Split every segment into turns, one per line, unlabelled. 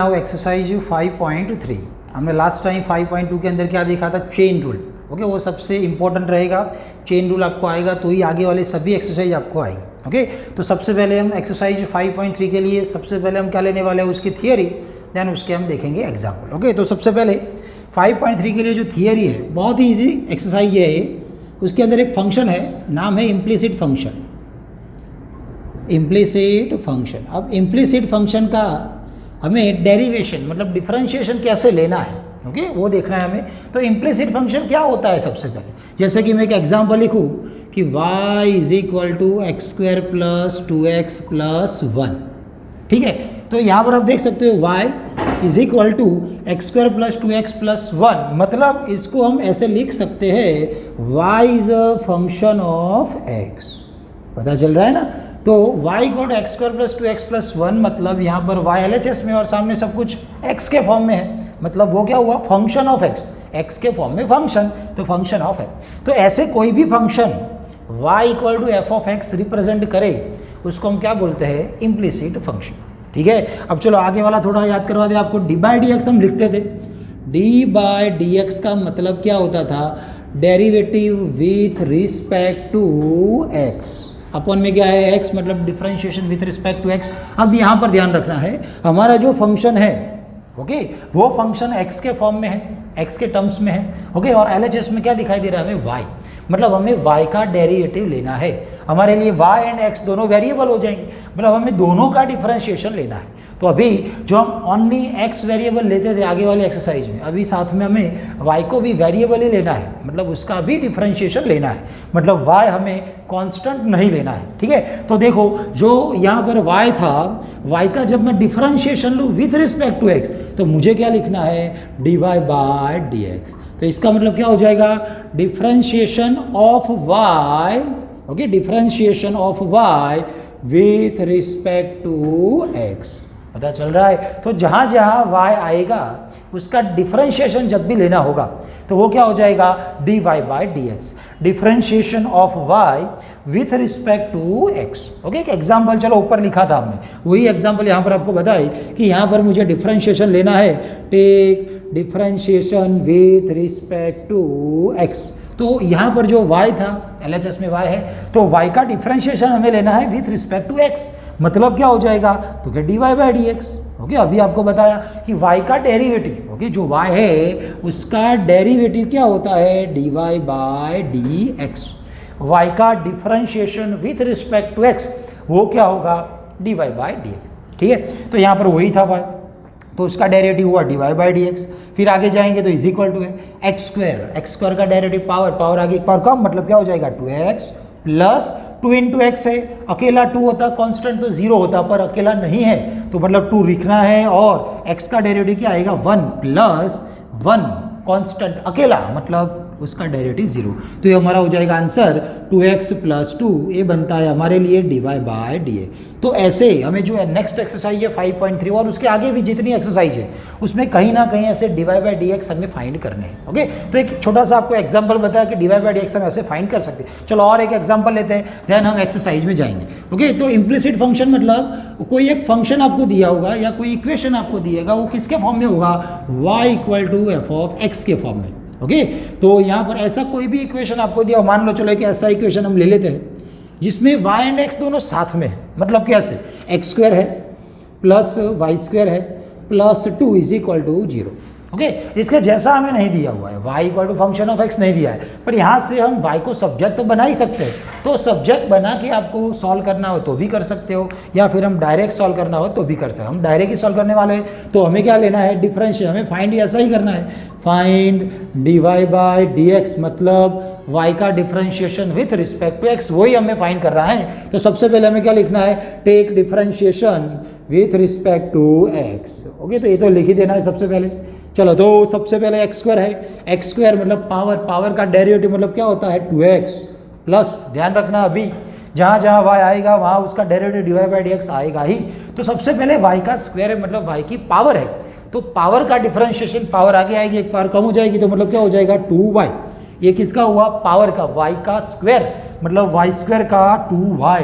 Now exercise 5.3 हमने last time 5.2 के अंदर क्या देखा था, चेन रूल। ओके, वो सबसे इंपॉर्टेंट रहेगा। चेन रूल आपको आएगा तो ही आगे वाले सभी एक्सरसाइज आपको आएगी। ओके, तो सबसे पहले हम एक्सरसाइज 5.3 के लिए सबसे पहले हम क्या लेने वाले हैं, उसकी थियरी, देन उसके हम देखेंगे एग्जाम्पल। ओके, तो सबसे पहले 5.3 के लिए जो थियरी है, बहुत ही ईजी एक्सरसाइज है ये। उसके अंदर एक फंक्शन है, नाम है इम्प्लिसिट फंक्शन। इम्प्लिसिट फंक्शन, अब इम्प्लिसिट फंक्शन का हमें डेरिवेशन मतलब डिफरेंशिएशन कैसे लेना है, ओके, वो देखना है हमें। तो इम्प्लिसिट फंक्शन क्या होता है सबसे पहले, जैसे कि मैं एक एग्जांपल लिखूँ कि y is equal to x square plus 2x plus 1। ठीक है, तो यहाँ पर आप देख सकते हो y is equal to x square plus 2x plus 1, मतलब इसको हम ऐसे लिख सकते हैं y is a function of x। पता चल रहा है ना। तो y equal to x square plus 2x plus 1, मतलब यहाँ पर y LHS में और सामने सब कुछ x के फॉर्म में है, मतलब वो क्या हुआ, फंक्शन ऑफ x के फॉर्म में फंक्शन, तो फंक्शन ऑफ x। तो ऐसे कोई भी function y equal to f of x represent करे, उसको हम क्या बोलते हैं, इम्प्लिसिट फंक्शन। ठीक है, अब चलो आगे वाला थोड़ा याद करवा दे आपको। डी बाई डी एक्स हम लिखते थे, डी बाई डी एक्स का मतलब क्या होता था, derivative with respect to x। अपन में क्या है, x मतलब differentiation with respect to x। अब यहाँ पर ध्यान रखना है, हमारा जो फंक्शन है, ओके, वो फंक्शन x के फॉर्म में है, x के टर्म्स में है, ओके, और LHS में क्या दिखाई दे रहा है हमें, y, मतलब हमें y का डेरिवेटिव लेना है। हमारे लिए y एंड x दोनों वेरिएबल हो जाएंगे, मतलब हमें दोनों का डिफरेंशिएशन लेना है। तो अभी जो हम ओनली x वेरिएबल लेते थे आगे वाले एक्सरसाइज में, अभी साथ में हमें y को भी वेरिएबल ही लेना है, मतलब उसका भी डिफरेंशिएशन लेना है, मतलब y हमें कांस्टेंट नहीं लेना है। ठीक है, तो देखो जो यहाँ पर y था, y का जब मैं डिफरेंशिएशन लूँ विथ रिस्पेक्ट टू x, तो मुझे क्या लिखना है, dy बाय dx। तो इसका मतलब क्या हो जाएगा, differentiation of y, okay, differentiation of y with respect to x। पता चल रहा है। तो जहाँ जहाँ y आएगा उसका डिफरेंशिएशन जब भी लेना होगा तो वो क्या हो जाएगा, dy by dx, differentiation of y with respect to x। Okay, एक एग्जाम्पल चलो ऊपर लिखा था हमने, वही एग्जाम्पल यहाँ पर आपको बताई कि यहाँ पर मुझे डिफरेंशिएशन लेना है, take differentiation with respect to x। तो यहाँ पर जो y था, LHS में y है, तो y का डिफरेंशिएशन हमें लेना है विथ रिस्पेक्ट टू x, मतलब क्या हो जाएगा, तो क्या dy बाई dx। ओके, अभी आपको बताया कि y का डेरिवेटिव, ओके, जो y है उसका डेरिवेटिव क्या होता है, dy बाई dx। y का differentiation with respect to x वो क्या होगा, dy बाई dx। ठीक है, तो यहाँ पर वही था y, तो उसका डेरिवेटिव हुआ dy बाई dx। फिर आगे जाएंगे तो इज इक्वल टू है एक्स स्क्वायर का डेरिवेटिव पावर आगे एक पावर कम, मतलब क्या हो जाएगा 2x प्लस 2 इंटू एक्स है, अकेला 2 होता कांस्टेंट तो 0 होता, पर अकेला नहीं है तो मतलब 2 लिखना है, और x का डेरिवेटिव क्या आएगा 1 प्लस 1 कांस्टेंट अकेला, मतलब उसका डेरिवेटिव 0। तो ये हमारा हो जाएगा आंसर 2x प्लस 2, ये बनता है हमारे लिए dy बाय dA। तो ऐसे हमें जो है नेक्स्ट एक्सरसाइज है 5.3 और उसके आगे भी जितनी एक्सरसाइज है उसमें कहीं ना कहीं ऐसे dy बाय dx हमें फाइंड करने हैं। ओके, तो एक छोटा सा आपको एग्जांपल बताया कि dy बाय dx हम ऐसे फाइंड कर सकते हैं। चलो और एक एग्जांपल लेते हैं, देन हम एक्सरसाइज में जाएंगे। ओके, तो इम्प्लिसिट फंक्शन मतलब कोई एक फंक्शन आपको दिया होगा या कोई इक्वेशन आपको दिएगा, वो किसके फॉर्म में होगा, y equal to f of x के फॉर्म में। ओके, तो यहाँ पर ऐसा कोई भी इक्वेशन आपको दिया, मान लो चलो कि ऐसा इक्वेशन हम ले लेते हैं जिसमें y एंड x दोनों साथ में है, मतलब कैसे, एक्स स्क्वायर है प्लस वाई स्क्वायर है plus 2 is equal to 0। Okay, इसके जैसा हमें नहीं दिया हुआ है, y equal to function of x नहीं दिया है, पर यहाँ से हम y को सब्जेक्ट तो बना ही सकते हैं। तो सब्जेक्ट बना के आपको सॉल्व करना हो तो भी कर सकते हो, या फिर हम डायरेक्ट सॉल्व करना हो तो भी कर सकते हो। हम डायरेक्ट ही सॉल्व करने वाले हैं, तो हमें क्या लेना है, डिफरेंशियल, हमें फाइंड ऐसा ही करना है, फाइंड dy बाई dx, मतलब y का differentiation with respect to x, वही हमें फाइंड कर रहा है। तो सबसे पहले हमें क्या लिखना है, take differentiation with respect to x। Okay, तो ये तो लिख ही देना है सबसे पहले। चलो, तो सबसे पहले एक्स स्क्वायर है, एक्स स्क्वायर मतलब पावर का डेरिवेटिव मतलब क्या होता है 2x प्लस, ध्यान रखना अभी जहाँ जहाँ y आएगा वहाँ उसका डेरिवेटिव dy बाई dx आएगा ही। तो सबसे पहले y का स्क्वायर है, मतलब y की पावर है, तो पावर का डिफरेंशिएशन, पावर आगे आएगी, एक पावर कम हो जाएगी, तो मतलब क्या हो जाएगा 2y। ये किसका हुआ, पावर का, y का स्क्वायर मतलब y स्क्वायर का 2y।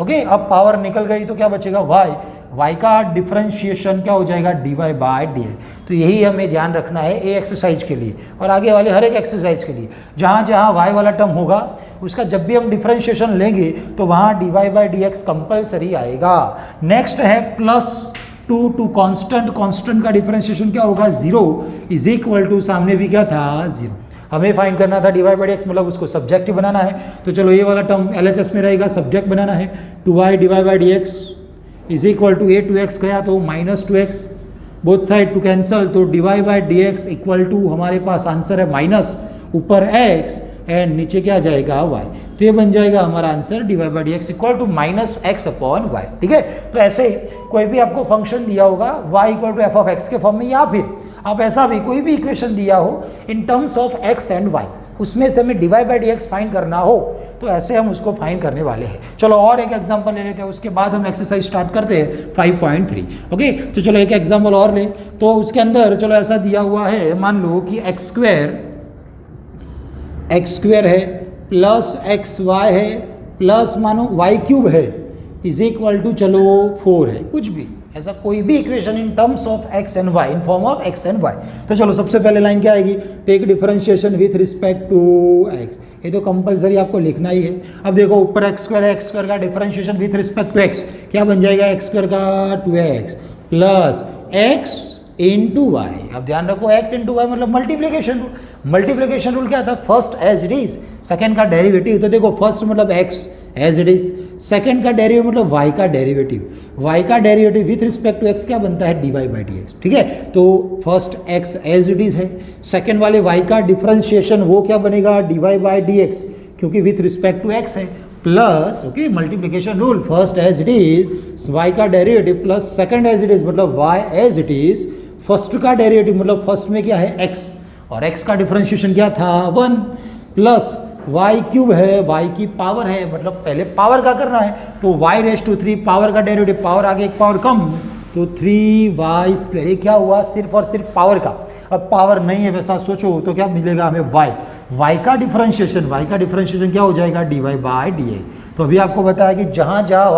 ओके, अब पावर निकल गई तो क्या बचेगा y, y का डिफरेंशिएशन क्या हो जाएगा dy बाय डी। तो यही हमें ध्यान रखना है ए एक्सरसाइज के लिए और आगे वाले हर एक एक्सरसाइज के लिए। जहाँ जहाँ y वाला टर्म होगा उसका जब भी हम डिफरेंशिएशन लेंगे तो वहाँ dy by d x compulsory आएगा। नेक्स्ट है +2 टू कांस्टेंट का डिफरेंशिएशन क्या होगा 0 इज इक्वल टू सामने भी क्या था 0। हमें फाइंड करना था dy बाई डी एक्स मतलब उसको सब्जेक्टिव बनाना है। तो चलो ये वाला टर्म LHS में रहेगा, सब्जेक्ट बनाना है 2y dy by d x is equal to a2x गया तो -2x, both side two cancel तो dy by d x equal to हमारे पास आंसर है माइनस ऊपर x एंड नीचे क्या जाएगा y। तो ये बन जाएगा हमारा answer dy by d x equal to -x/y। ठीक है, तो ऐसे कोई भी आपको फंक्शन दिया होगा y equal to f of x के फॉर्म में, या फिर आप ऐसा भी कोई भी इक्वेशन दिया हो इन terms of x and y, उसमें से हमें dy by d x find करना हो तो ऐसे हम उसको फाइंड करने वाले हैं। चलो और एक एग्जांपल ले लेते हैं, उसके बाद हम एक्सरसाइज स्टार्ट करते हैं 5.3। ओके, तो चलो एक एग्जांपल और ले। तो उसके अंदर चलो ऐसा दिया हुआ है, मान लो कि x स्क्वायर है प्लस xy है प्लस मानो y क्यूब है इज इक्वल टू चलो 4 है, कुछ भी ऐसा कोई भी equation in terms of x and y, in form of x and y। तो चलो सबसे पहले लाइन क्या आएगी, take differentiation with respect to x। ये तो कंपलसरी आपको लिखना ही है। अब देखो ऊपर x स्क्वायर है, x स्क्वायर का differentiation with respect to x क्या बन जाएगा, x स्क्वायर का 2x plus x into Y. अब ध्यान रखो x इंटू वाई मतलब मल्टीप्लीकेशन रूल। मल्टीप्लीकेशन रूल क्या था, first as it is, second का डेरिवेटिव। तो देखो फर्स्ट मतलब x as it is, second का डेरिवेटिव मतलब y का डेरिवेटिव। y का derivative with respect to x क्या बनता है dy बाई डी एक्स। ठीक है, तो first x as it is है, सेकंड वाले y का डिफरेंशिएशन वो क्या बनेगा dy बाई डी एक्स क्योंकि विथ रिस्पेक्ट टू x है, plus okay multiplication rule, first as it is y का derivative plus second as it is मतलब y as it is, first का डेरिवेटिव मतलब फर्स्ट में क्या है x और x का डिफरेंशिएशन क्या था 1 प्लस y क्यूब है, y की पावर है मतलब पहले पावर का करना है तो y रेज टू 3 पावर का डेरिवेटिव, पावर आगे एक पावर कम तो 3y स्क्वायर। ये क्या हुआ, सिर्फ और सिर्फ पावर का। अब पावर नहीं है वैसा सोचो तो क्या मिलेगा हमें y का डिफरेंशिएशन क्या हो जाएगा dy बाई डी एक्स। तो अभी आपको बताया कि जहाँ जहाँ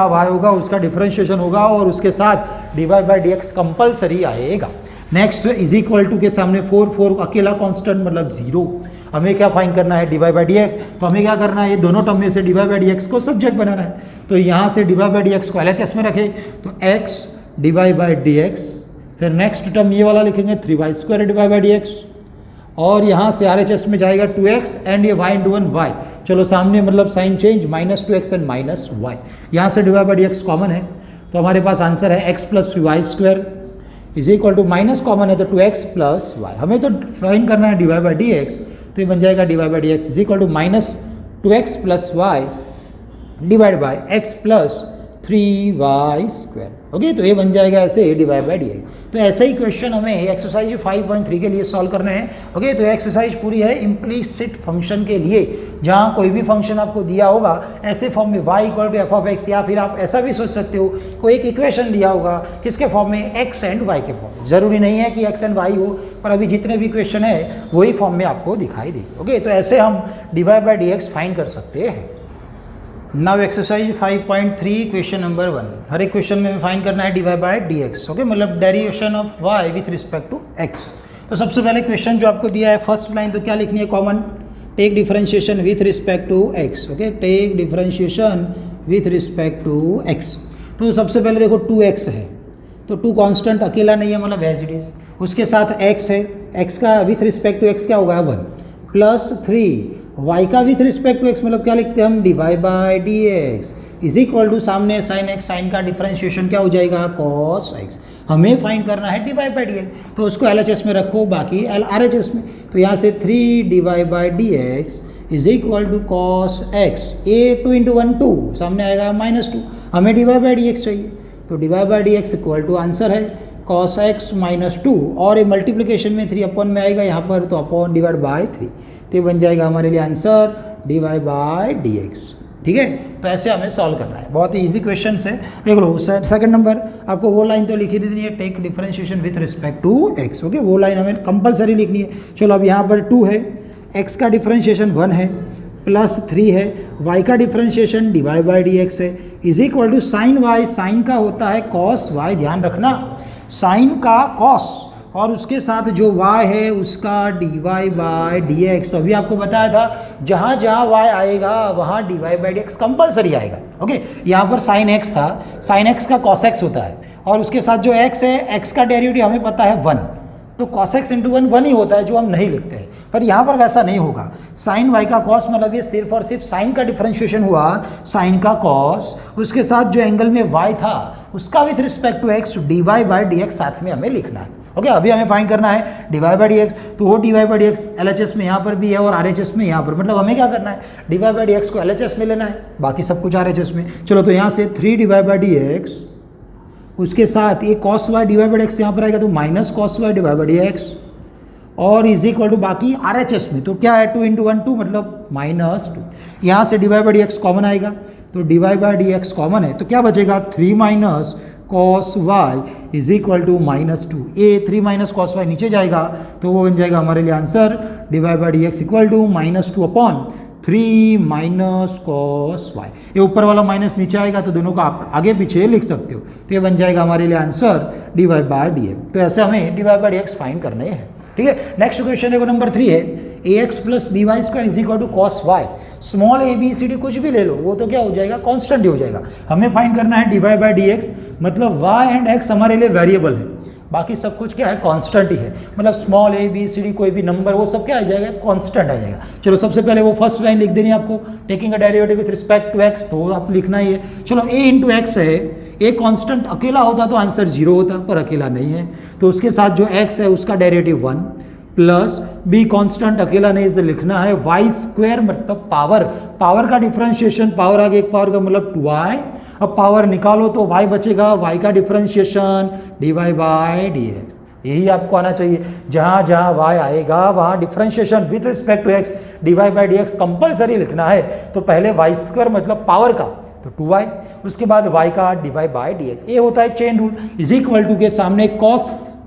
y होगा उसका डिफरेंशिएशन होगा और उसके साथ dy by d x compulsory आएगा। नेक्स्ट इज इक्वल टू के सामने 4 अकेला कांस्टेंट मतलब 0। हमें क्या फाइंड करना है dy बाई डी एक्स, तो हमें क्या करना है ये दोनों टर्म में से dy बाई डी एक्स को सब्जेक्ट बनाना है। तो यहाँ से dy बाई डी एक्स को LHS में रखे तो x dy by d x, फिर नेक्स्ट टर्म ये वाला लिखेंगे 3y square dy by d x और यहाँ से RHS में जाएगा 2x एंड ये y इंटू 1 y। चलो सामने मतलब sign change -2x and -y, यहाँ से dy by d x common है तो हमारे पास आंसर है x plus y square is equal to minus common है तो 2x प्लस y। हमें तो फाइंड करना है dy बाई डी एक्स, तो ये बन जाएगा dy by d x is equal to -2x plus y divide by x plus 3y square. Okay, तो ये बन जाएगा ऐसे dy बाई डी एक्स। तो ऐसा ही क्वेश्चन हमें एक्सरसाइज 5.3 के लिए सॉल्व करने हैं। ओके, तो एक्सरसाइज पूरी है इम्प्लीसिट फंक्शन के लिए, जहाँ कोई भी फंक्शन आपको दिया होगा ऐसे फॉर्म में y equal to f of x, या फिर आप ऐसा भी सोच सकते हो कोई एक इक्वेशन दिया होगा किसके फॉर्म में x एंड y के फॉर्म में। जरूरी नहीं है कि x एंड y हो, पर अभी जितने भी क्वेश्चन है वही फॉर्म में आपको दिखाई देगी। ओके, तो ऐसे हम dy by d x find कर सकते हैं। Now exercise 5.3 question number 1। हर एक क्वेश्चन में फाइंड करना है dy by d x. Okay, मतलब derivation of y with respect to x। तो सबसे पहले क्वेश्चन जो आपको दिया है फर्स्ट लाइन, तो क्या लिखनी है common, take differentiation with respect to x। Okay, take differentiation with respect to x। तो सबसे पहले देखो 2x है तो 2 कांस्टेंट अकेला नहीं है मतलब एज इट इज, उसके साथ x है, x का विथ रिस्पेक्ट टू x क्या होगा 1 प्लस 3 y का विथ रिस्पेक्ट टू x मतलब क्या लिखते हैं हम dy by d x is equal to सामने साइन x, साइन का डिफरेंशिएशन क्या हो जाएगा cos x। हमें फाइंड करना है dy बाई डी एक्स, तो उसको LHS में रखो बाकी RHS में। तो यहाँ से 3 dy by d x is equal to cos x, a 2 into 1 2 सामने आएगा -2। हमें dy बाई डी एक्स चाहिए तो dy by d x equal to answer है cos x -2 और ये मल्टीप्लिकेशन में 3 अपॉन में आएगा यहाँ पर तो अपॉन डिवाइड बाई 3, तो ये बन जाएगा हमारे लिए answer dy by d x. ठीक है, तो ऐसे हमें सॉल्व करना है, बहुत ही ईजी क्वेश्चन है। देख लो सेकंड नंबर आपको वो लाइन तो लिखी देनी है, take differentiation with respect to x। Okay, वो लाइन हमें कंपलसरी लिखनी है। चलो अब यहाँ पर 2 है, x का डिफरेंशिएशन 1 है +3 है, y का डिफरेंशिएशन dy/dx है is equal to sine y, sine का होता है cos y, ध्यान रखना साइन का cos और उसके साथ जो y है उसका dy/dx। तो अभी आपको बताया था जहाँ जहाँ y आएगा वहाँ dy/dx कंपलसरी आएगा। ओके, यहाँ पर sin x था, sin x का cos x होता है और उसके साथ जो x है, x का डेरिवेटिव हमें पता है 1, तो cos x इंटू 1 ही होता है जो हम नहीं लिखते हैं, पर यहाँ पर वैसा नहीं होगा। साइन y का cos मतलब ये सिर्फ और सिर्फ साइन का डिफरेंशिएशन हुआ, साइन का cos, उसके साथ जो एंगल में y था उसका with respect to x dy/dx साथ में हमें लिखना है। ओके, अभी हमें फाइंड करना है dy/dx, तो वो dy/dx LHS में यहाँ पर भी है और RHS में यहाँ पर, मतलब हमें क्या करना है dy/dx को LHS में लेना है, बाकी सब कुछ RHS में। चलो तो यहाँ से 3 dy/dx, उसके साथ ये cos y dy/dx यहाँ पर आएगा तो माइनस cos y dy/dx और इज इक्वल टू बाकी RHS में, तो क्या है 2 × 1 2 मतलब -2, यहाँ से dy/dx कॉमन आएगा तो dy/dx कॉमन है तो क्या बचेगा 3 minus cos y is equal to -2। ये 3 माइनस cos y नीचे जाएगा तो वो बन जाएगा हमारे लिए answer dy/dx equal to -2 upon 3 minus cos y। ये ऊपर वाला माइनस नीचे आएगा तो दोनों को आप आगे पीछे लिख सकते हो, तो ये बन जाएगा हमारे लिए आंसर dy/dx। तो ऐसे हमें dy/dx फाइंड करने हैं। ठीक है, नेक्स्ट क्वेश्चन देखो नंबर 3 है ax plus by square is equal to cos y। Small a b c d कुछ भी ले लो वो तो क्या हो जाएगा कांस्टेंट ही हो जाएगा। हमें फाइंड करना है dy/dx, मतलब y एंड x हमारे लिए वेरिएबल है, बाकी सब कुछ क्या है कांस्टेंट ही है, मतलब small a b c d कोई भी नंबर वो सब क्या आ जाएगा कांस्टेंट आ जाएगा। चलो सबसे पहले वो फर्स्ट लाइन लिख देनी है आपको, taking a derivative with respect to x, तो आप लिखना ही है। चलो a इंटू एक्स है, a कांस्टेंट अकेला होता तो आंसर 0 होता, पर अकेला नहीं है तो उसके साथ जो x है उसका डेरिवेटिव 1 प्लस b कांस्टेंट अकेला नहीं इसे लिखना है y स्क्वायर मतलब पावर, पावर का डिफरेंशिएशन, पावर आगे एक पावर का मतलब 2y, अब पावर निकालो तो y बचेगा, y का डिफरेंशिएशन dy/dx। यही आपको आना चाहिए, जहाँ जहाँ y आएगा वहाँ differentiation with respect to x dy/dx compulsory लिखना है। तो पहले y स्क्वायर मतलब पावर का तो 2y, उसके बाद y का dy/dx, ये होता है chain rule. Is equal to के सामने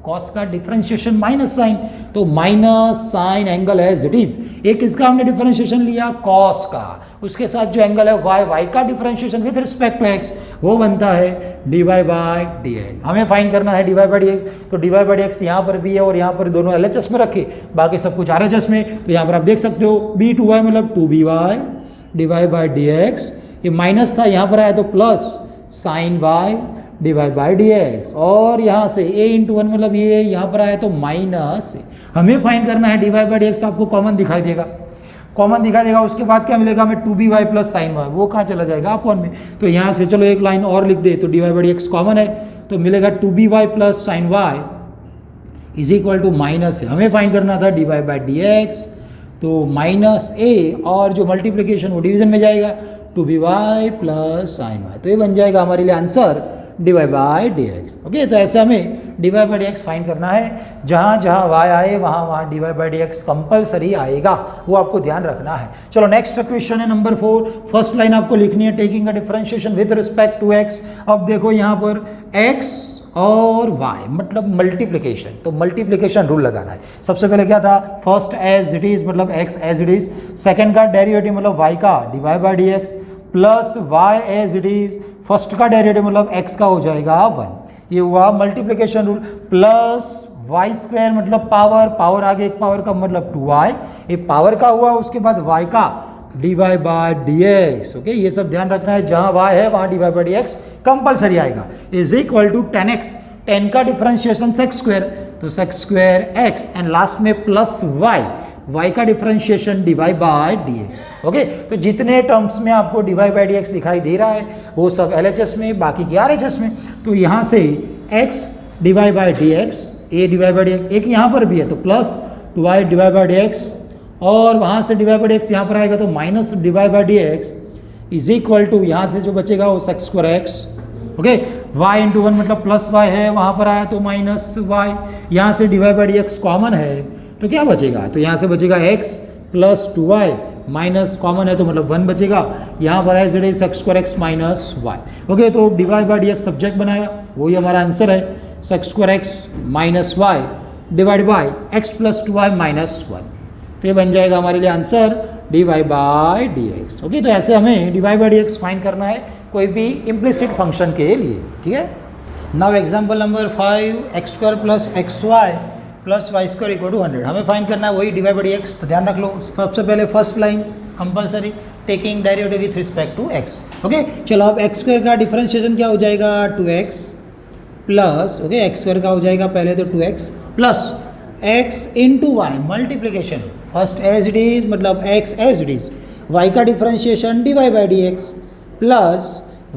cos का डिफरेंशिएशन माइनस साइन, तो minus sine angle as it is. एक इसका हमने डिफरेंशिएशन लिया cos का, उसके साथ जो एंगल है y का differentiation with respect to x वो बनता है dy/dx। हमें फाइंड करना है dy/dx, तो dy/dx यहाँ पर भी है और यहाँ पर दोनों LHS में रखे, बाकी सब कुछ RHS में। तो यहाँ पर आप देख सकते हो b2y मतलब 2by dy/dx, ये माइनस था यहाँ पर आया तो प्लस साइन y dy/dx, और यहाँ से a इंटू 1 मतलब ये यहाँ पर आया तो माइनस, हमें फाइंड करना है dy/dx, तो आपको कॉमन दिखाई देगा, कॉमन दिखाई देगा। उसके बाद क्या मिलेगा हमें 2by प्लस साइन y, वो कहाँ चला जाएगा अपॉन में, तो यहाँ से चलो एक लाइन और लिख दे तो dy/dx कॉमन है तो मिलेगा 2by plus sine y is equal to minus है। हमें फाइंड करना था dy/dx, तो माइनस a और जो मल्टीप्लिकेशन वो डिवीजन में जाएगा 2by प्लस साइन y, तो ये बन जाएगा हमारे लिए आंसर dy/dx। ओके, तो ऐसे हमें dy/dx फाइंड करना है, जहाँ जहाँ y आए वहाँ वहाँ dy/dx कंपलसरी आएगा, वो आपको ध्यान रखना है। चलो नेक्स्ट क्वेश्चन है नंबर 4, फर्स्ट लाइन आपको लिखनी है taking a differentiation with respect to x। अब देखो यहाँ पर x और y मतलब मल्टीप्लिकेशन, तो मल्टीप्लिकेशन रूल लगाना है। सबसे पहले क्या था फर्स्ट एज इट इज मतलब x as it is, second का डेरिवेटिव मतलब y का dy/dx plus y as it is, first का डेरिवेटिव मतलब x का हो जाएगा 1, ये हुआ multiplication rule, plus y square मतलब पावर, पावर आगे एक पावर का मतलब 2y, ये पावर का हुआ, उसके बाद y का dy/dx। ओके, ये सब ध्यान रखना है, जहाँ y है वहाँ dy/dx कंपलसरी आएगा। इज इक्वल टू 10x, 10 का डिफरेंशिएशन सेक्स स्क्वायर तो sex square x and last में प्लस y का डिफरेंशिएशन dy/dx। ओके, तो जितने टर्म्स में आपको dy/dx दिखाई दे रहा है वो सब LHS में, बाकी की RHS में। तो यहाँ से x dy/dx, a dy/dx, एक यहाँ पर भी है तो प्लस 2y dy/dx, और वहाँ से dy/dx यहाँ पर आएगा तो minus dy/dx is equal to, यहाँ से जो बचेगा वो sex square x। Okay, y into 1 मतलब प्लस y है, वहाँ पर आया तो माइनस y, यहाँ से dy/dx कॉमन है तो क्या बचेगा, तो यहाँ से बचेगा x plus 2y minus common है तो मतलब 1 बचेगा, यहाँ पर है जेड sec square x minus y। Okay, तो dy/dx सब्जेक्ट बनाया, वही हमारा आंसर है, sec square x minus y divide by x plus 2y minus 1, तो ये बन जाएगा हमारे लिए answer d y by d x. Okay, तो ऐसे हमें d y by d x find करना है कोई भी इम्प्लिसिट फंक्शन के लिए। ठीक है, now example number 5, x square plus x y plus y square equal to 100। हमें फाइंड करना है वही d y by d x. तो ध्यान रख लो, सबसे पहले first line compulsory, taking derivative with respect to x. Okay, चलो अब एक्स स्क्वायर का डिफरेंशिएशन क्या हो जाएगा, 2x plus, okay, x square का हो जाएगा पहले तो 2x plus x into y multiplication, first as it is मतलब x as it is, y का differentiation d y by d x plus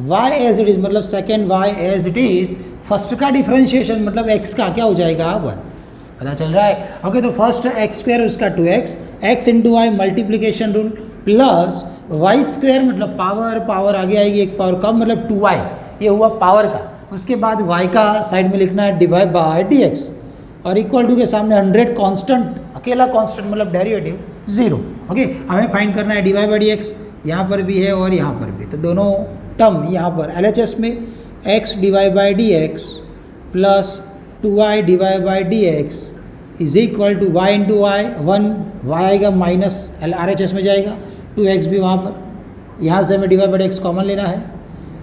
y as it is मतलब second y as it is, first का differentiation मतलब x का क्या हो जाएगा 1। पता चल रहा है। ओके, तो फर्स्ट एक्स स्क्वायर उसका 2x, x into y multiplication rule plus y square मतलब पावर, पावर आगे आएगी एक पावर कम मतलब 2y, ये हुआ पावर का। उसके बाद y का साइड में लिखना है डिवाइड बाय dx और इक्वल टू के सामने 100 कांस्टेंट, अकेला कांस्टेंट मतलब डेरिवेटिव 0। ओके, हमें फाइंड करना है डिवाइड बाय dx, यहाँ पर भी है और यहाँ पर भी, तो दोनों टर्म यहाँ पर LHS में x divide by dx plus 2y divide by dx is equal to y into y, 1 y आएगा माइनस RHS में जाएगा, 2x भी वहाँ पर, यहाँ से हमें डिवाइड बाय dx कॉमन लेना है,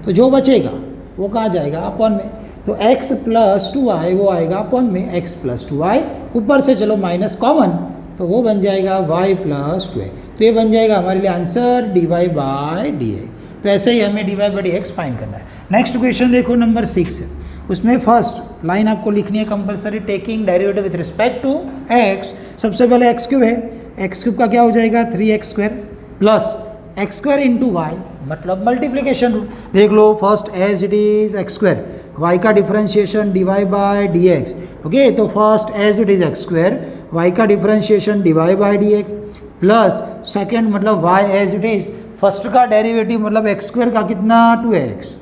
तो जो बचेगा वो कहाँ जाएगा अपॉन में, तो x प्लस 2y वो आएगा अपॉन में, x प्लस 2y ऊपर से चलो माइनस कॉमन, तो वो बन जाएगा y प्लस 2x। तो ये बन जाएगा हमारे लिए answer d y by d x. तो ऐसे ही हमें d y by d x find करना है। नेक्स्ट क्वेश्चन देखो नंबर 6 है, उसमें फर्स्ट लाइन आपको लिखनी है compulsory, taking derivative with respect to x। सबसे पहले एक्स क्यूब है, एक्स क्यूब का क्या हो जाएगा 3x square plus x square into y मतलब मल्टीप्लीकेशन रूल। देख लो, first as it is x square, y का differentiation d y by d x. Okay, तो first as it is x square, y का differentiation d y by d x plus second मतलब y as it is, first का derivative मतलब x square का कितना 2x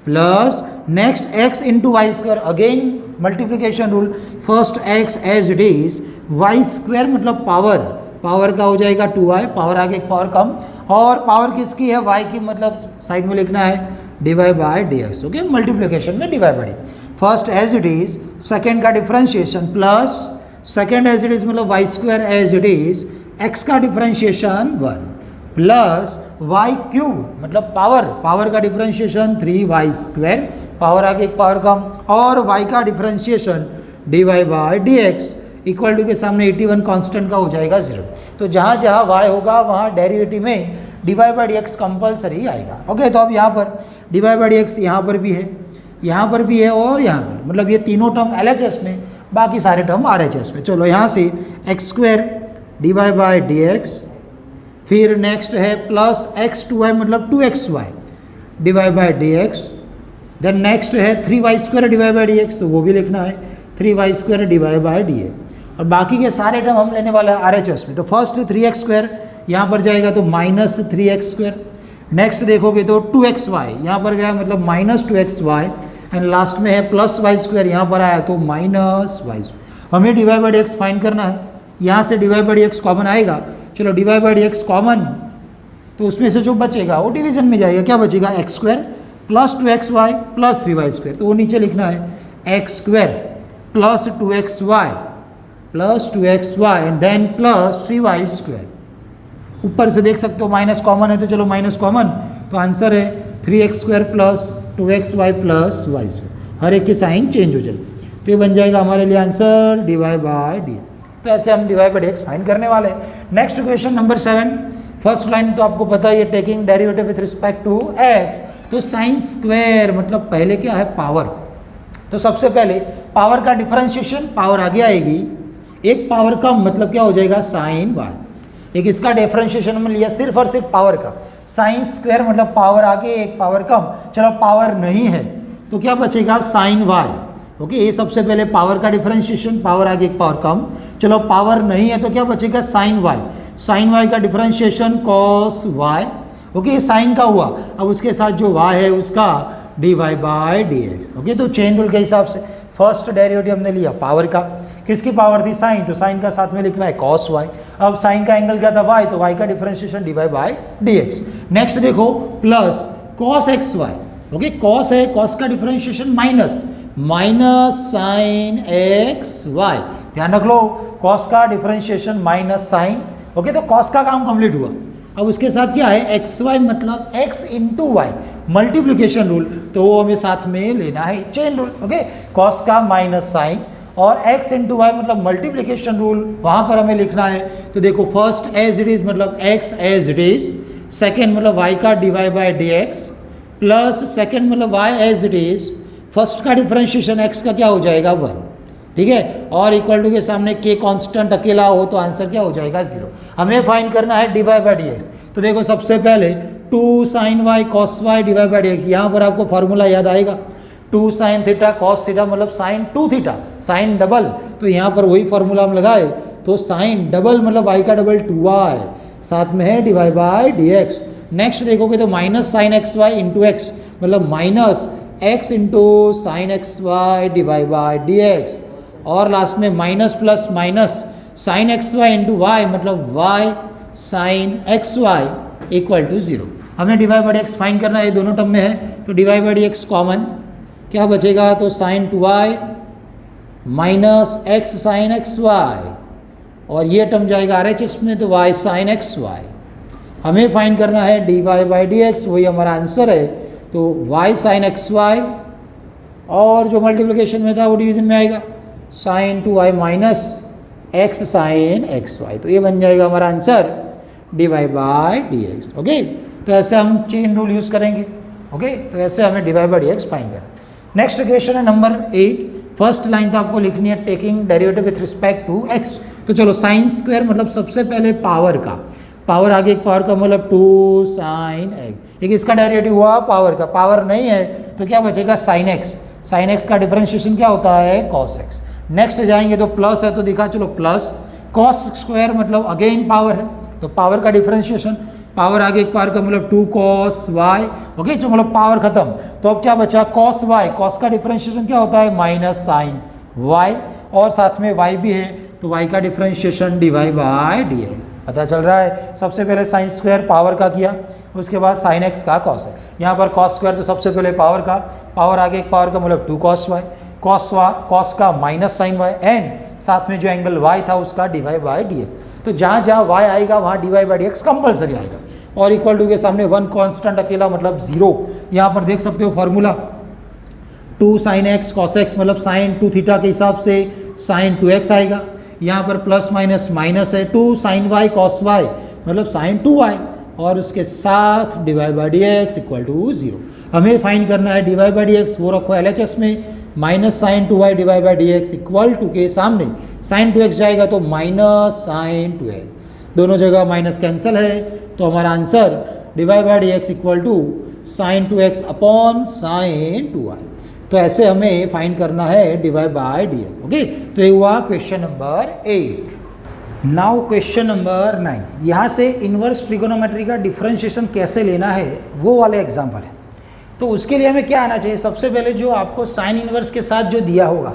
plus next x into y square, again multiplication rule, first x as it is, y square मतलब power, power का हो जाएगा 2y, power आगे एक पावर कम, और पावर किसकी है y की, मतलब साइड में लिखना है divide by dx। Okay, multiplication में divide by, first as it is, second का differentiation plus second as it is मतलब y square as it is, x का डिफरेंशिएशन 1 प्लस वाई क्यूब मतलब पावर, पावर का differentiation 3y square, power आगे एक power कम, और y का differentiation divide by dx equal to के सामने 81 कांस्टेंट का हो जाएगा 0। तो जहाँ जहाँ y होगा वहाँ डेरिवेटिव में डिवाइड बाय dx कंपलसरी आएगा। ओके, तो अब यहाँ पर डिवाइड बाय dx यहाँ पर भी है, यहाँ पर भी है और यहाँ पर, मतलब ये तीनों टर्म LHS में, बाकी सारे टर्म RHS में। चलो यहाँ से x square divide by dx, फिर नेक्स्ट है प्लस x2y मतलब 2xy divide by dx, then next है 3y square divide by dx, तो वो भी लिखना है 3y square divide by dx, और बाकी के सारे टर्म हम लेने वाले हैं RHS में। तो फर्स्ट 3x स्क्वायर यहाँ पर जाएगा तो माइनस 3x स्क्वायर, नेक्स्ट देखोगे तो 2xy यहाँ पर गया मतलब माइनस 2xy, एंड लास्ट में है प्लस वाई स्क्वायर, यहाँ पर आया तो माइनस वाई स्क्वायर। हमें डिवाइड बाय dx फाइंड करना है, यहाँ से डिवाइड बाय dx कॉमन आएगा, चलो डिवाइड बाय dx कॉमन, तो उसमें से जो बचेगा वो डिवीजन में जाएगा, क्या बचेगा x square plus 2xy plus 3y square, तो वो नीचे लिखना है x square plus 2xy plus 2xy and then plus 3y square. ऊपर से देख सकते हो माइनस कॉमन है, तो चलो माइनस कॉमन, तो आंसर है 3x square plus 2xy plus y square, हर एक की साइन चेंज हो जाएगी, तो ये बन जाएगा हमारे लिए आंसर डिवाइड बाय डी। तो ऐसे हम डिवाइड बाय dx फाइंड करने वाले हैं। Next question number 7, first line तो आपको पता है, ये taking derivative with respect to x, तो साइन स्क्वायर मतलब पहले क्या है पावर, तो सबसे पहले पावर का डिफरेंशिएशन, पावर आगे आएगी, एक पावर कम मतलब क्या हो जाएगा साइन वाई, एक इसका डिफरेंशिएशन में लिया सिर्फ और सिर्फ पावर का, साइन स्क्वायर मतलब पावर आगे एक पावर कम, चलो पावर नहीं है तो क्या बचेगा साइन वाई। ओके, ये सबसे पहले पावर का डिफरेंशिएशन, पावर आगे एक पावर कम, चलो पावर नहीं है तो क्या बचेगा साइन वाई, साइन वाई का डिफरेंशिएशन कॉस वाई। ओके, ये साइन का हुआ, अब उसके साथ जो वाई है उसका d y by d x. Okay, तो चेन रूल के हिसाब से फर्स्ट डेरिवेटिव हमने लिया पावर का, किसकी पावर थी साइन, तो साइन का साथ में लिखना है कॉस वाई, अब साइन का एंगल क्या था वाई, तो वाई का differentiation d y by d x. Next देखो plus cos x y, okay cos है, कॉस का differentiation minus, minus sine x y, ध्यान रख लो कॉस का डिफरेंशिएशन माइनस साइन। ओके, तो कॉस का काम कंप्लीट हुआ, अब उसके साथ क्या है एक्स वाई मतलब x into y multiplication rule, तो वो हमें साथ में लेना है चेन रूल। ओके, कॉस का माइनस साइन और x इंटू वाई मतलब मल्टीप्लीकेशन रूल वहाँ पर हमें लिखना है। तो देखो फर्स्ट एज इट इज़ मतलब x as it is, second मतलब y का dy by d x plus second मतलब y as it is, first का डिफरेंशिएशन x का क्या हो जाएगा 1, ठीक है, और इक्वल टू के सामने k कांस्टेंट अकेला हो तो आंसर क्या हो जाएगा 0। हमें फाइंड करना है dy बाई डी एक्स। तो देखो सबसे पहले 2 sin y cos y dy by d x, यहाँ पर आपको फार्मूला याद आएगा 2 sin थीटा cos थीटा मतलब sin 2 थीटा, sin डबल, तो यहाँ पर वही फार्मूला हम लगाए तो sin डबल मतलब y का डबल 2y, साथ में है dy by d x. Next देखोगे तो minus sine x y into x मतलब minus x into sine x y d by d x, और लास्ट में minus plus minus sine x y into y मतलब y sine x y equal to 0। हमें D by x find करना है, दोनों term में है तो d by d x common क्या बचेगा, तो sine 2y minus x sine x y, और ये टर्म जाएगा RHS में तो y साइन एक्स वाई। हमें फाइंड करना है d y by d x, वही हमारा आंसर है। तो y साइन एक्स वाई और जो मल्टीप्लिकेशन में था वो डिवीजन में आएगा sine 2y minus x sine x y, तो ये बन जाएगा हमारा answer d y by d x. Okay, तो ऐसे हम चेन रूल यूज़ करेंगे। ओके, तो ऐसे हमें d y by d x find करना। नेक्स्ट क्वेश्चन है नंबर 8। फर्स्ट लाइन तो आपको लिखनी है taking derivative with respect to x. तो चलो साइन स्क्वायर मतलब सबसे पहले पावर का, पावर आगे एक पावर का मतलब 2 साइन एक्स, एक इसका डेरिवेटिव हुआ पावर का, पावर नहीं है तो क्या बचेगा साइन एक्स, साइन एक्स का डिफरेंशिएशन क्या होता है कॉस एक्स। नेक्स्ट जाएंगे तो प्लस है तो दिखा चलो प्लस कॉस स्क्वायर मतलब अगेन पावर है तो पावर का डिफरेंशिएशन, पावर आगे एक पावर का मतलब 2 cos y। ओके, जो मतलब पावर खत्म, तो अब क्या बचा cos y, cos का डिफरेंशिएशन क्या होता है माइनस साइन y, और साथ में y भी है तो y का differentiation d y by d x. पता चल रहा है, सबसे पहले साइन स्क्वायर पावर का किया, उसके बाद साइन एक्स का कॉस है। यहाँ पर कॉस स्क्वायर तो सबसे पहले पावर का, पावर आगे एक पावर का मतलब 2 cos y, कॉस का माइनस साइन y एंड साथ में जो एंगल y था उसका d y by d x. तो जहाँ जहाँ y आएगा वहाँ d y by d x compulsory आएगा, और इक्वल टू के सामने 1 कांस्टेंट अकेला मतलब 0। यहाँ पर देख सकते हो formula 2 sine x cos x मतलब साइन 2 थीटा के हिसाब से साइन 2x आएगा। यहाँ पर प्लस माइनस माइनस है 2 साइन वाई कॉस वाई मतलब साइन 2y, और उसके साथ d y by d x equal to 0। हमें फाइंड करना है d y by d x, वो रखो LHS में minus sine 2y d y by d x equal to के सामने साइन 2x जाएगा तो माइनस साइन 2x, दोनों जगह माइनस कैंसिल है तो हमारा answer d y by d x equal to sine 2x upon sine 2y। तो ऐसे हमें फाइंड करना है d y by d x. Okay, तो ये हुआ question number 8। Now question number 9, यहाँ से इनवर्स ट्रिगोनोमेट्री का डिफरेंशिएशन कैसे लेना है वो वाले एग्जाम्पल है। तो उसके लिए हमें क्या आना चाहिए, सबसे पहले जो आपको साइन इनवर्स के साथ जो दिया होगा